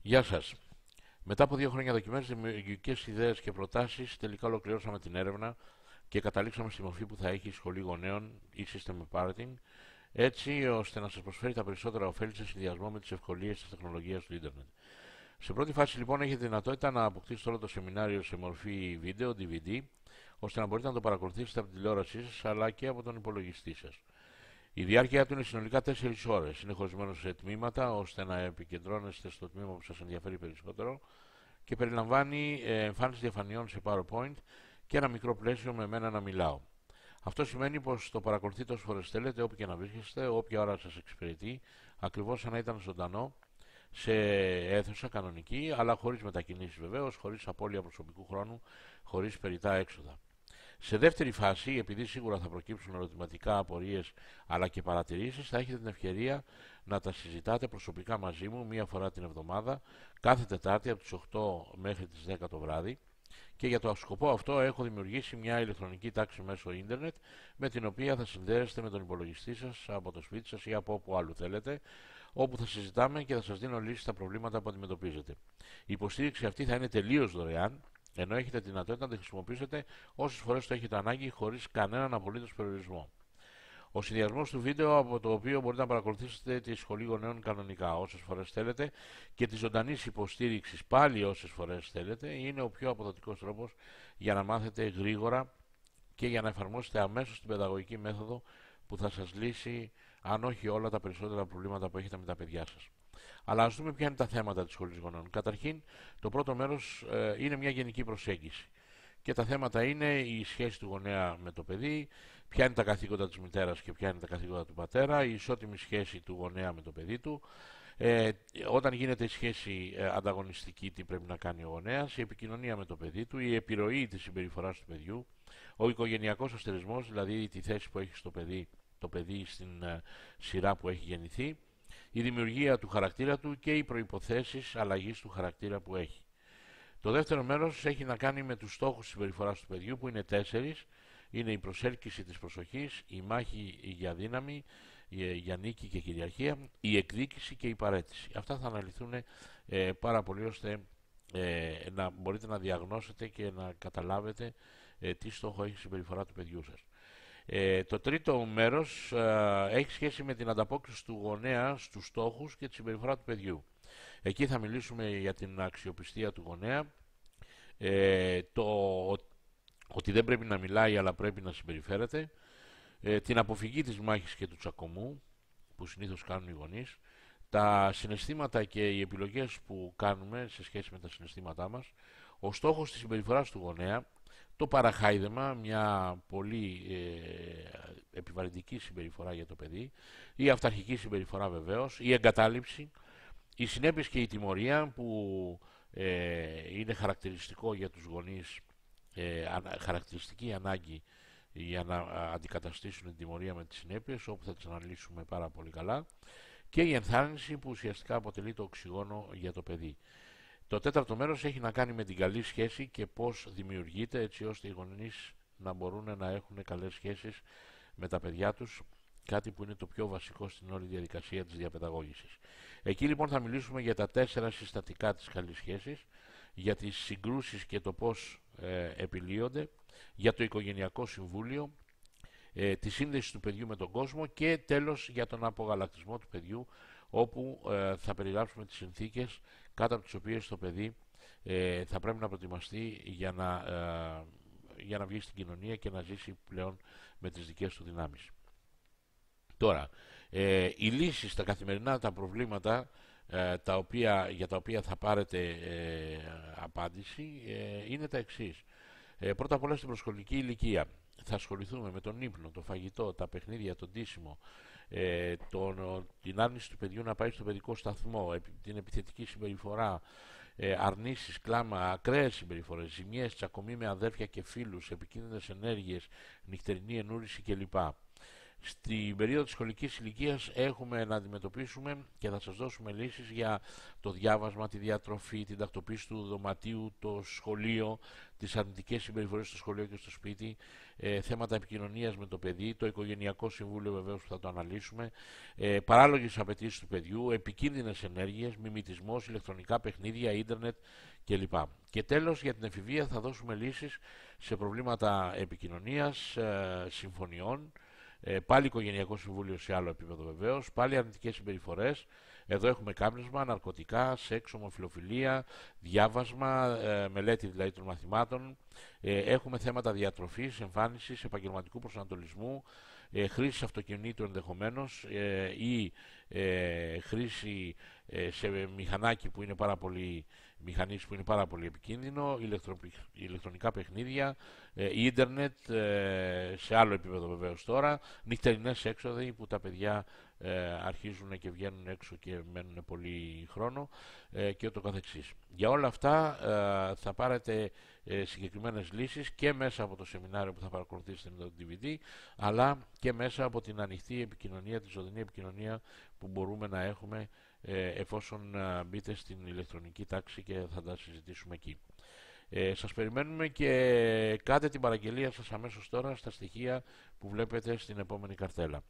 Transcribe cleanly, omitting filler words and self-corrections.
Γεια σας. Μετά από 2 χρόνια δοκιμές, δημιουργικές ιδέες και προτάσεις, τελικά ολοκληρώσαμε την έρευνα και καταλήξαμε στη μορφή που θα έχει η σχολή γονέων ή System Parenting, έτσι ώστε να σας προσφέρει τα περισσότερα ωφέλη σε συνδυασμό με τις ευκολίες της τεχνολογίας του ίντερνετ. Σε πρώτη φάση λοιπόν έχετε δυνατότητα να αποκτήσετε όλο το σεμινάριο σε μορφή βίντεο, DVD, ώστε να μπορείτε να το παρακολουθήσετε από την τηλεόρασή σας αλλά και από τον υπολογιστή σας. Η διάρκεια του είναι συνολικά 4 ώρες. Είναι χωρισμένο σε τμήματα ώστε να επικεντρώνεστε στο τμήμα που σας ενδιαφέρει περισσότερο και περιλαμβάνει εμφάνιση διαφανειών σε PowerPoint και ένα μικρό πλαίσιο με μένα να μιλάω. Αυτό σημαίνει πως το παρακολουθείτε όσες φορές θέλετε, όπου και να βρίσκεστε, όποια ώρα σας εξυπηρετεί, ακριβώς σαν να ήταν ζωντανό, σε αίθουσα κανονική, αλλά χωρίς μετακινήσεις βεβαίως, χωρίς απώλεια προσωπικού χρόνου, χωρίς περιττά έξοδα. Σε δεύτερη φάση, επειδή σίγουρα θα προκύψουν ερωτηματικά, απορίες αλλά και παρατηρήσεις, θα έχετε την ευκαιρία να τα συζητάτε προσωπικά μαζί μου μία φορά την εβδομάδα, κάθε Τετάρτη από τις 8 μέχρι τις 10 το βράδυ. Και για το σκοπό αυτό έχω δημιουργήσει μια ηλεκτρονική τάξη μέσω ίντερνετ, με την οποία θα συνδέεστε με τον υπολογιστή σας από το σπίτι σας ή από όπου άλλου θέλετε, όπου θα συζητάμε και θα σας δίνω λύσεις στα προβλήματα που αντιμετωπίζετε. Η υποστήριξη αυτή θα είναι τελείως δωρεάν, ενώ έχετε τη δυνατότητα να τη χρησιμοποιήσετε όσες φορές το έχετε ανάγκη, χωρίς κανέναν απολύτως περιορισμό. Ο συνδυασμός του βίντεο, από το οποίο μπορείτε να παρακολουθήσετε τη σχολή γονέων κανονικά όσες φορές θέλετε, και τη ζωντανή υποστήριξη πάλι όσες φορές θέλετε, είναι ο πιο αποδοτικός τρόπος για να μάθετε γρήγορα και για να εφαρμόσετε αμέσως την παιδαγωγική μέθοδο που θα σας λύσει, αν όχι όλα, τα περισσότερα προβλήματα που έχετε με τα παιδιά σας. Αλλά ας δούμε ποια είναι τα θέματα της σχολής γονέων. Καταρχήν, το πρώτο μέρος είναι μια γενική προσέγγιση. Και τα θέματα είναι η σχέση του γονέα με το παιδί, ποια είναι τα καθήκοντα της μητέρας και ποια είναι τα καθήκοντα του πατέρα, η ισότιμη σχέση του γονέα με το παιδί του, όταν γίνεται η σχέση ανταγωνιστική, τι πρέπει να κάνει ο γονέας, η επικοινωνία με το παιδί του, η επιρροή της συμπεριφοράς του παιδιού, ο οικογενειακός αστερισμός, δηλαδή τη θέση που έχει στο παιδί, το παιδί στην σειρά που έχει γεννηθεί, η δημιουργία του χαρακτήρα του και οι προϋποθέσεις αλλαγής του χαρακτήρα που έχει. Το δεύτερο μέρος έχει να κάνει με τους στόχους της συμπεριφοράς του παιδιού, που είναι 4. Είναι η προσέλκυση της προσοχής, η μάχη για δύναμη, για νίκη και κυριαρχία, η εκδίκηση και η παραίτηση. Αυτά θα αναλυθούν πάρα πολύ, ώστε να μπορείτε να διαγνώσετε και να καταλάβετε τι στόχο έχει η συμπεριφορά του παιδιού σας. Το τρίτο μέρος έχει σχέση με την ανταπόκριση του γονέα στους στόχους και τη συμπεριφορά του παιδιού. Εκεί θα μιλήσουμε για την αξιοπιστία του γονέα, το ότι δεν πρέπει να μιλάει αλλά πρέπει να συμπεριφέρεται, την αποφυγή της μάχης και του τσακωμού που συνήθως κάνουν οι γονείς, τα συναισθήματα και οι επιλογές που κάνουμε σε σχέση με τα συναισθήματά μας, ο στόχος της συμπεριφοράς του γονέα, το παραχάιδεμα, μια πολύ επιβαρυντική συμπεριφορά για το παιδί, η αυταρχική συμπεριφορά βεβαίως, η εγκατάλειψη, οι συνέπειες και η τιμωρία, που είναι χαρακτηριστικό για τους γονείς, χαρακτηριστική ανάγκη για να αντικαταστήσουν την τιμωρία με τις συνέπειες, όπου θα τις αναλύσουμε πάρα πολύ καλά, και η ενθάρρυνση, που ουσιαστικά αποτελεί το οξυγόνο για το παιδί. Το τέταρτο μέρος έχει να κάνει με την καλή σχέση και πώς δημιουργείται, έτσι ώστε οι γονείς να μπορούν να έχουν καλές σχέσεις με τα παιδιά τους, κάτι που είναι το πιο βασικό στην όλη διαδικασία της διαπαιδαγώγησης. Εκεί λοιπόν θα μιλήσουμε για τα 4 συστατικά της καλής σχέσης, για τις συγκρούσεις και το πώς επιλύονται, για το οικογενειακό συμβούλιο, τη σύνδεση του παιδιού με τον κόσμο και τέλος για τον απογαλακτισμό του παιδιού, όπου θα περιγράψουμε τις συνθήκες κάτω από τις οποίες το παιδί θα πρέπει να προετοιμαστεί για να βγει στην κοινωνία και να ζήσει πλέον με τις δικές του δυνάμεις. Τώρα, οι λύσεις στα καθημερινά τα προβλήματα για τα οποία θα πάρετε απάντηση είναι τα εξής. Πρώτα απ' όλα, στην προσχολική ηλικία θα ασχοληθούμε με τον ύπνο, το φαγητό, τα παιχνίδια, τον ντύσιμο, την άρνηση του παιδιού να πάει στο παιδικό σταθμό, την επιθετική συμπεριφορά, αρνήσεις, κλάμα, ακραίες συμπεριφορές, ζημιές, τσακωμοί με αδέρφια και φίλους, επικίνδυνες ενέργειες, νυχτερινή ενούρηση κλπ. Στην περίοδο της σχολικής ηλικίας έχουμε να αντιμετωπίσουμε και θα σας δώσουμε λύσεις για το διάβασμα, τη διατροφή, την τακτοποίηση του δωματίου, το σχολείο, τις αρνητικές συμπεριφορές στο σχολείο και στο σπίτι, θέματα επικοινωνίας με το παιδί, το οικογενειακό συμβούλιο βεβαίως που θα το αναλύσουμε, παράλογες απαιτήσεις του παιδιού, επικίνδυνες ενέργειες, μιμητισμός, ηλεκτρονικά παιχνίδια, ίντερνετ κλπ. Και τέλος, για την εφηβεία θα δώσουμε λύσεις σε προβλήματα επικοινωνίας, συμφωνιών, πάλι οικογενειακό συμβούλιο σε άλλο επίπεδο βεβαίως, πάλι αρνητικές συμπεριφορές. Εδώ έχουμε κάπνισμα, ναρκωτικά, σεξ, ομοφιλοφιλία, διάβασμα, μελέτη δηλαδή των μαθημάτων. Έχουμε θέματα διατροφής, εμφάνισης, επαγγελματικού προσανατολισμού, χρήση αυτοκινήτου ενδεχομένως ή χρήση σε μηχανάκι που είναι πάρα πολύ μηχανής που είναι πάρα πολύ επικίνδυνο, ηλεκτρονικά παιχνίδια, ίντερνετ σε άλλο επίπεδο βεβαίως τώρα, νυχτερινές έξοδοι που τα παιδιά αρχίζουν και βγαίνουν έξω και μένουν πολύ χρόνο και ούτω καθεξής. Για όλα αυτά θα πάρετε συγκεκριμένες λύσεις και μέσα από το σεμινάριο που θα παρακολουθήσετε με το DVD, αλλά και μέσα από την ανοιχτή επικοινωνία, τη ζωντανή επικοινωνία που μπορούμε να έχουμε εφόσον μπείτε στην ηλεκτρονική τάξη και θα τα συζητήσουμε εκεί. Σας περιμένουμε και κάντε την παραγγελία σας αμέσως τώρα στα στοιχεία που βλέπετε στην επόμενη καρτέλα.